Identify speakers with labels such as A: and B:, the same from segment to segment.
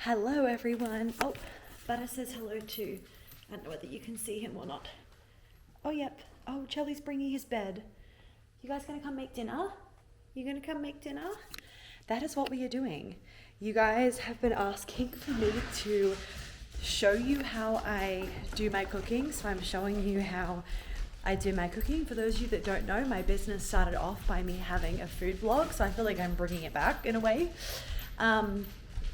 A: Hello everyone. Oh, Butter says hello too. I don't know whether you can see him or not. Oh, yep. Oh, Charlie's bringing his bed. You guys gonna come make dinner? You gonna come make dinner? That is what we are doing. You guys have been asking for me to show you how I do my cooking. So I'm showing you how I do my cooking. For those of you that don't know, my business started off by me having a food blog. So I feel like I'm bringing it back in a way.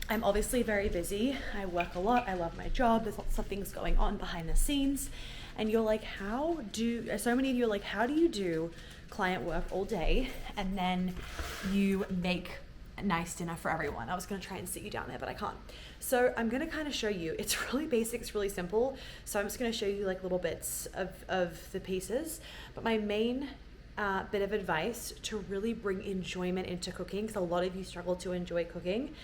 A: I'm obviously very busy. I work a lot. I love my job. There's lots of things going on behind the scenes. And you're like, so many of you are like, how do you do client work all day and then you make a nice dinner for everyone? I was going to try and sit you down there, but I can't. So I'm going to kind of show you. It's really basic. It's really simple. So I'm just going to show you like little bits of the pieces. But my main bit of advice to really bring enjoyment into cooking, because a lot of you struggle to enjoy cooking,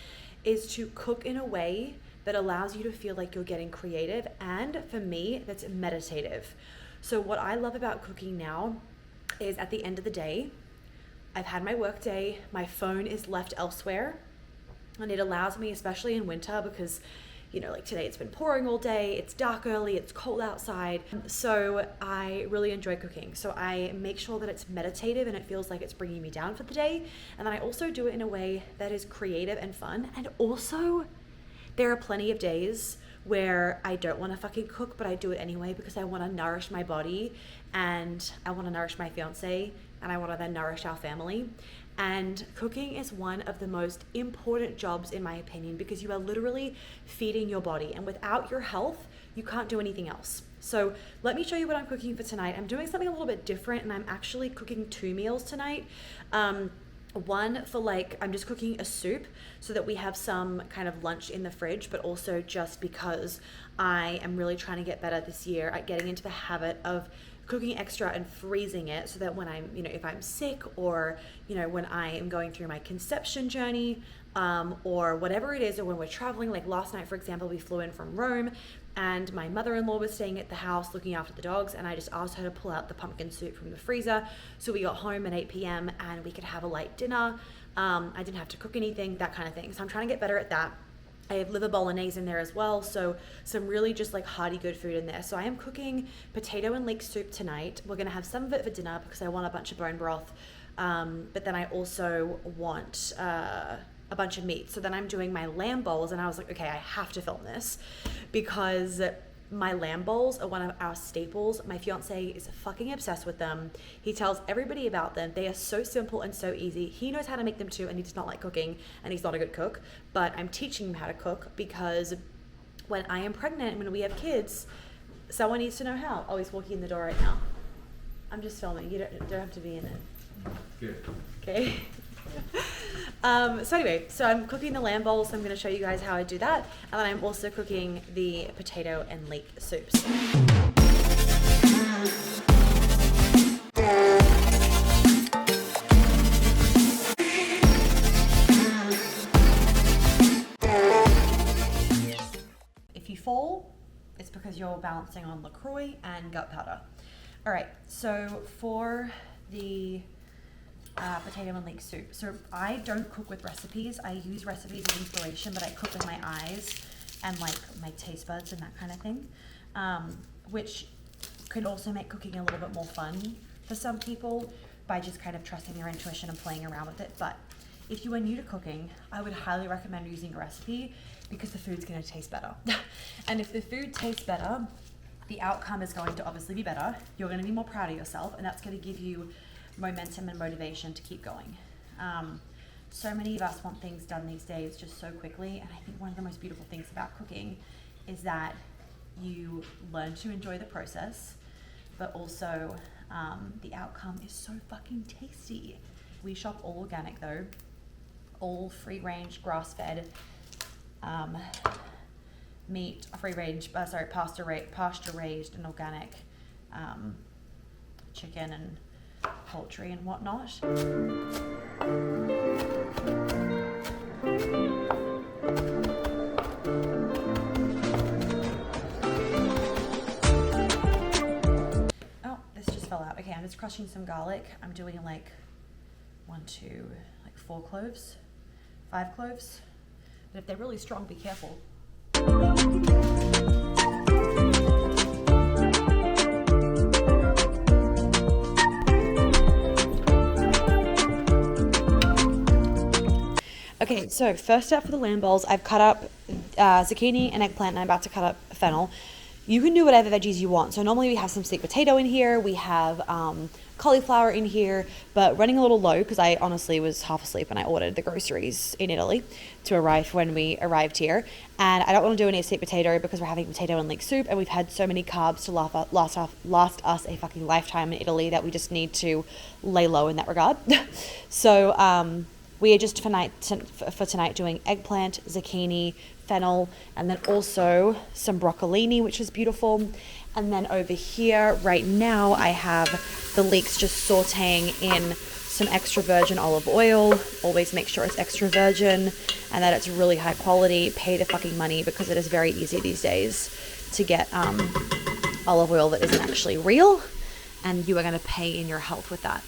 A: is to cook in a way that allows you to feel like you're getting creative, and for me, that's meditative. So what I love about cooking now is at the end of the day, I've had my work day, my phone is left elsewhere, and it allows me, especially in winter, because like today it's been pouring all day, it's dark early, it's cold outside. So I really enjoy cooking. So I make sure that it's meditative and it feels like it's bringing me down for the day. And then I also do it in a way that is creative and fun. And also, there are plenty of days where I don't want to fucking cook, but I do it anyway because I want to nourish my body and I want to nourish my fiance and I want to then nourish our family. And cooking is one of the most important jobs in my opinion, because you are literally feeding your body, and without your health, you can't do anything else. So let me show you what I'm cooking for tonight. I'm doing something a little bit different, and I'm actually cooking 2 meals tonight. One for I'm just cooking a soup so that we have some kind of lunch in the fridge, but also just because I am really trying to get better this year at getting into the habit of cooking extra and freezing it, so that when I'm, if I'm sick, or, when I am going through my conception journey, or whatever it is, or when we're traveling, like last night, for example, we flew in from Rome and my mother-in-law was staying at the house looking after the dogs, and I just asked her to pull out the pumpkin soup from the freezer. So we got home at 8 p.m. and we could have a light dinner. I didn't have to cook anything, that kind of thing. So I'm trying to get better at that. I have liver bolognese in there as well, so some really just hearty good food in there. So I am cooking potato and leek soup tonight. We're gonna have some of it for dinner because I want a bunch of bone broth, but then I also want a bunch of meat. So then I'm doing my lamb bowls, and I was like, okay, I have to film this because my lamb bowls are one of our staples. My fiance is fucking obsessed with them. He tells everybody about them. They are so simple and so easy. He knows how to make them too, and he does not like cooking, and he's not a good cook, but I'm teaching him how to cook because when I am pregnant and when we have kids, someone needs to know how. Oh, he's walking in the door right now. I'm just filming. You don't have to be in it.
B: Good.
A: Okay. So anyway, so I'm cooking the lamb bowls. So I'm going to show you guys how I do that. And then I'm also cooking the potato and leek soups. If you fall, it's because you're balancing on LaCroix and gut powder. All right, so for the potato and leek soup. So I don't cook with recipes. I use recipes as inspiration, but I cook with my eyes and my taste buds and that kind of thing, which could also make cooking a little bit more fun for some people by just kind of trusting your intuition and playing around with it. But if you are new to cooking, I would highly recommend using a recipe because the food's going to taste better. And if the food tastes better, the outcome is going to obviously be better. You're going to be more proud of yourself, and that's going to give you momentum and motivation to keep going. So many of us want things done these days just so quickly, and I think one of the most beautiful things about cooking is that you learn to enjoy the process, but also the outcome is so fucking tasty. We shop all organic though, all free range, grass-fed meat, pasture raised and organic chicken and poultry and whatnot. Oh, this just fell out. Okay, I'm just crushing some garlic. I'm doing 4 cloves, 5 cloves. But if they're really strong, be careful. Okay, so first step for the lamb bowls, I've cut up zucchini and eggplant, and I'm about to cut up fennel. You can do whatever veggies you want. So normally we have some sweet potato in here, we have cauliflower in here, but running a little low because I honestly was half asleep and I ordered the groceries in Italy to arrive when we arrived here. And I don't want to do any sweet potato because we're having potato and leek soup, and we've had so many carbs to last us a fucking lifetime in Italy that we just need to lay low in that regard. So we are just for tonight doing eggplant, zucchini, fennel, and then also some broccolini, which is beautiful. And then over here right now I have the leeks just sauteing in some extra virgin olive oil. Always make sure it's extra virgin and that it's really high quality. Pay the fucking money because it is very easy these days to get olive oil that isn't actually real, and you are going to pay in your health with that.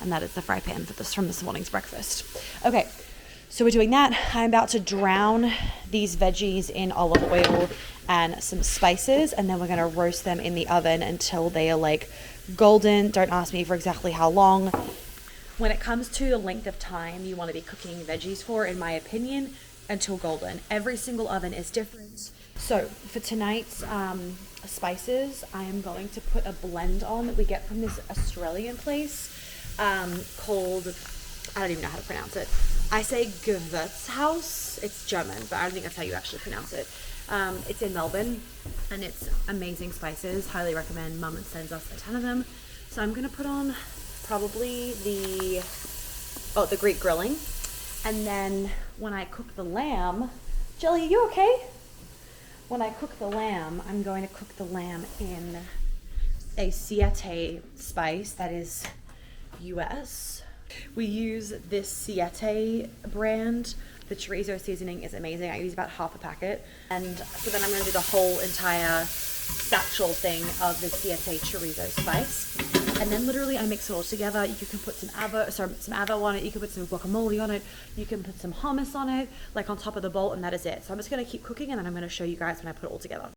A: And that is the fry pan from this morning's breakfast. Okay, so we're doing that. I'm about to drown these veggies in olive oil and some spices, and then we're gonna roast them in the oven until they are like golden. Don't ask me for exactly how long. When it comes to the length of time you want to be cooking veggies for, in my opinion, until golden. Every single oven is different. So for tonight's spices, I am going to put a blend on that we get from this Australian place called, I don't even know how to pronounce it. I say Gewürzhaus. It's German, but I don't think that's how you actually pronounce it. It's in Melbourne, and it's amazing spices. Highly recommend. Mum sends us a ton of them. So I'm going to put on probably the Greek grilling. And then when I cook the lamb, Jelly, are you okay? When I cook the lamb, I'm going to cook the lamb in a Siete spice that is US. We use this Siete brand. The chorizo seasoning is amazing. I use about half a packet. And so then I'm going to do the whole entire satchel thing of the Siete chorizo spice. And then literally I mix it all together. You can put some avo on it. You can put some guacamole on it. You can put some hummus on it, like on top of the bowl, and that is it. So I'm just going to keep cooking, and then I'm going to show you guys when I put it all together.